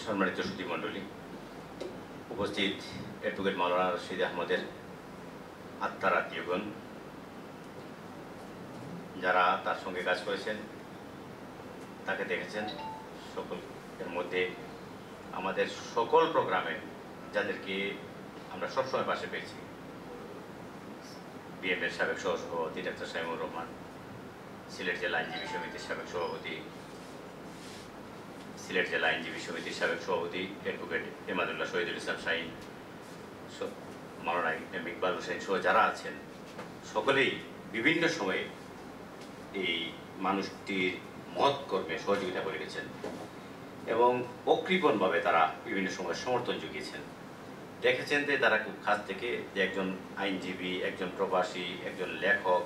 সম্মানিত সুধীমণ্ডলী, উপস্থিত অ্যাডভোকেট মাওলানা রশিদ আহমদের আত্মার আত্মীয়গণ, যারা তার সঙ্গে কাজ করেছেন, তাকে দেখেছেন, সকলের মধ্যে আমাদের সকল প্রোগ্রামে যাদেরকে আমরা সবসময় পাশে পেয়েছি, বিএমএর সাবেক সহসভাপতি ডাক্তার সাইমুর রহমান, সিলেট জেলা আইনজীবী সমিতির সাবেক সভাপতি, সিলেট জেলা আইনজীবী সমিতির সাবেক সভাপতি অ্যাডভোকেট এমাদুল্লাহ শহীদুল ইসলাম শাহীন, মাওলানা ইকবাল হোসেন সহ যারা আছেন, সকলেই বিভিন্ন সময়ে এই মানুষটির মহৎ কর্মে সহযোগিতা করে গেছেন এবং অকৃপণভাবে তারা বিভিন্ন সময় সমর্থন জুগিয়েছেন। দেখেছেন যে তারা খুব কাছ থেকে যে একজন আইনজীবী, একজন প্রবাসী, একজন লেখক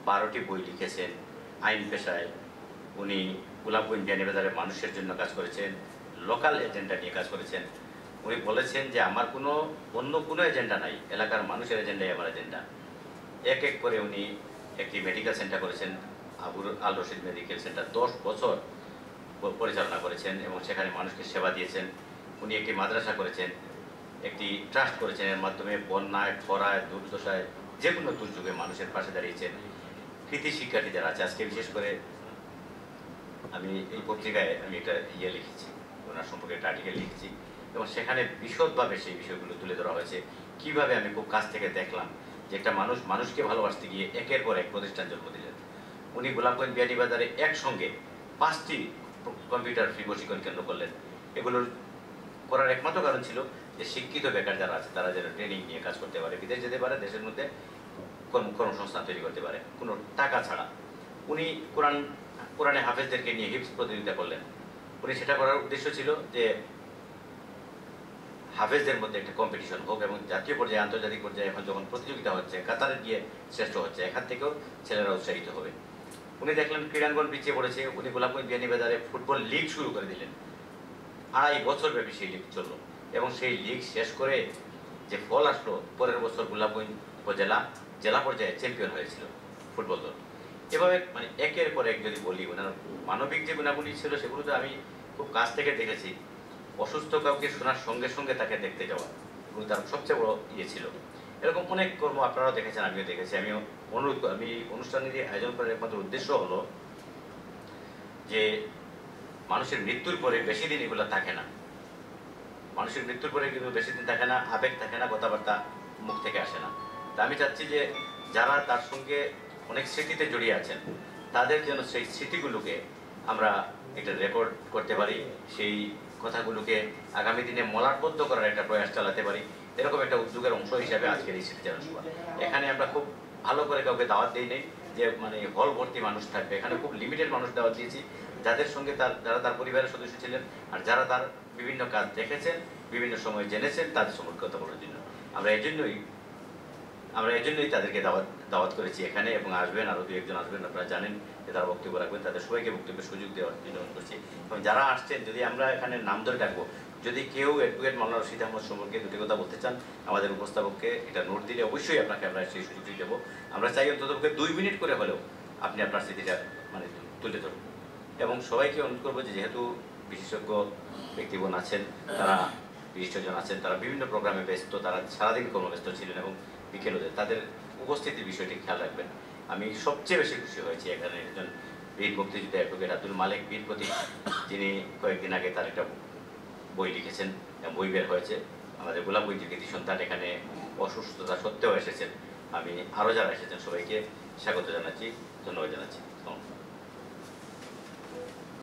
12টি বই লিখেছেন আইন পেশায়। উনি গোলাপগঞ্জ বিয়ানীবাজারে মানুষের জন্য কাজ করেছেন, লোকাল এজেন্ডা নিয়ে কাজ করেছেন। উনি বলেছেন যে আমার অন্য কোনো এজেন্ডা নাই, এলাকার মানুষের এজেন্ডাই আমার এজেন্ডা। এক এক করে উনি একটি মেডিকেল সেন্টার করেছেন, আবুল আল রশিদ মেডিকেল সেন্টার 10 বছর পরিচালনা করেছেন এবং সেখানে মানুষকে সেবা দিয়েছেন। উনি একটি মাদ্রাসা করেছেন, একটি ট্রাস্ট করেছেন, এর মাধ্যমে বন্যায়, খরায়, দুর্দশায়, যে কোনো দুর্যোগে মানুষের পাশে দাঁড়িয়েছেন। কৃতি শিক্ষার্থী যারা আছে, আজকে বিশেষ করে আমি এই পত্রিকায় আমি একটা লিখেছি, ওনার সম্পর্কে একটা আর্টিকেল লিখেছি এবং সেখানে বিশদভাবে সেই বিষয়গুলো তুলে ধরা হয়েছে। কিভাবে আমি খুব কাছ থেকে দেখলাম যে একটা মানুষকে ভালোবাসতে গিয়ে একের পর এক প্রতিষ্ঠান জন্ম দিলেন। উনি গোলাপগঞ্জ বিয়ানীবাজারে একসঙ্গে 5টি কম্পিউটার ফ্রি প্রশিক্ষণ কেন্দ্র করলেন। এগুলোর করার একমাত্র কারণ ছিল যে শিক্ষিত বেকার যারা আছে তারা যেন ট্রেনিং নিয়ে কাজ করতে পারে, বিদেশ যেতে পারে, দেশের মধ্যে কর্মসংস্থান তৈরি করতে পারে কোনো টাকা ছাড়া। উনি কোরআনে হাফেজদেরকে নিয়ে হিফজ প্রতিযোগিতা করলেন। উনি সেটা করার উদ্দেশ্য ছিল যে হাফেজদের মধ্যে একটা কম্পিটিশন হোক এবং জাতীয় পর্যায়ে, আন্তর্জাতিক পর্যায়ে এখন যখন প্রতিযোগিতা হচ্ছে, কাতারে গিয়ে শ্রেষ্ঠ হচ্ছে, এখান থেকেও ছেলেরা উৎসাহিত হবে। উনি দেখলেন ক্রীড়াঙ্গন পিছিয়ে পড়েছে, উনি গোলাপগঞ্জ বিয়ানীবাজারে ফুটবল লিগ শুরু করে দিলেন। 2.5 বছর ব্যাপী সেই লিগ চলল এবং সেই লিগ শেষ করে যে ফল আসলো, পরের বছর গোলাপগঞ্জ উপজেলা জেলা পর্যায়ে চ্যাম্পিয়ন হয়েছিল ফুটবল দল। এভাবে মানে একের পর এক যদি বলি, ওনার মানবিক যে গুণাবলী ছিল সেগুলো তো আমি খুব কাছ থেকে দেখেছি। অসুস্থ কাউকে শোনার সঙ্গে সঙ্গে তাকে দেখতে যাওয়া এবং তার সবচেয়ে বড় ছিল। এরকম অনেক কর্ম আপনারাও দেখেছেন, আমিও দেখেছি। আমি অনুষ্ঠানের আয়োজন করার একমাত্র উদ্দেশ্য হলো যে মানুষের মৃত্যুর পরে বেশি দিন এগুলো থাকে না। মানুষের মৃত্যুর পরে কিন্তু বেশি দিন থাকে না, আবেগ থাকে না, কথাবার্তা মুখ থেকে আসে না। তা আমি চাচ্ছি যে যারা তার সঙ্গে অনেক স্মৃতিতে জড়িয়ে আছেন, তাদের যেন সেই স্মৃতিগুলোকে আমরা এটা রেকর্ড করতে পারি, সেই কথাগুলোকে আগামী দিনে মলাটবদ্ধ করার একটা প্রয়াস চালাতে পারি। এরকম একটা উদ্যোগের অংশ হিসাবে আজকের এই স্মৃতিচারণ সভা। এখানে আমরা খুব ভালো করে কাউকে দাওয়াত দিই নেই যে মানে হল ভর্তি মানুষ থাকবে, এখানে খুব লিমিটেড মানুষ দাওয়াত দিয়েছি, যাদের সঙ্গে যারা তার পরিবারের সদস্য ছিলেন আর যারা তার বিভিন্ন কাজ দেখেছেন, বিভিন্ন সময় জেনেছেন, তাদের সম্পর্কে কথা বলার জন্য। আমরা এজন্যই তাদেরকে দাওয়াত করেছি এখানে এবং আসবেন, আরও 2-1 আসবেন, আপনারা জানেন যে তারা বক্তব্য রাখবেন, তাদের সবাইকে বক্তব্যের সুযোগ দেওয়ার জন্য অনুরোধ করছি। এবং যারা আসছেন, যদি আমরা এখানে নাম ধরে ডাকবো, যদি কেউ অ্যাডভোকেট মাওলানা রশিদ আহমদ সম্পর্কে 2টি কথা বলতে চান, আমাদের উপস্থাপককে এটা নোট দিলে অবশ্যই আপনাকে আমরা সেই সুযোগটি দেবো। আমরা চাই অন্তত 2 মিনিট করে হলেও আপনি আপনার স্মৃতিটা মানে তুলে ধরুন। এবং সবাইকে অনুরোধ করবো যে যেহেতু বিশেষজ্ঞ ব্যক্তিগণ আছেন, তারা বিশিষ্টজন আছেন, তারা বিভিন্ন প্রোগ্রামে ব্যস্ত, তারা সারাদিন কর্মব্যস্ত ছিলেন এবং বিকেলে তাদের উপস্থিতির বিষয়টি খেয়াল রাখবেন। আমি সবচেয়ে বেশি খুশি হয়েছি এখানে একজন বীর মুক্তিযোদ্ধা অ্যাডভোকেট আব্দুল মালিক বীর প্রতীক, যিনি কয়েকদিন আগে তার একটা বই লিখেছেন, বই বের হয়েছে। আমাদের গোলাপগঞ্জের কৃতি সন্তান এখানে অসুস্থতা সত্ত্বেও এসেছেন। আমি আরও যারা এসেছেন সবাইকে স্বাগত জানাচ্ছি, ধন্যবাদ জানাচ্ছি।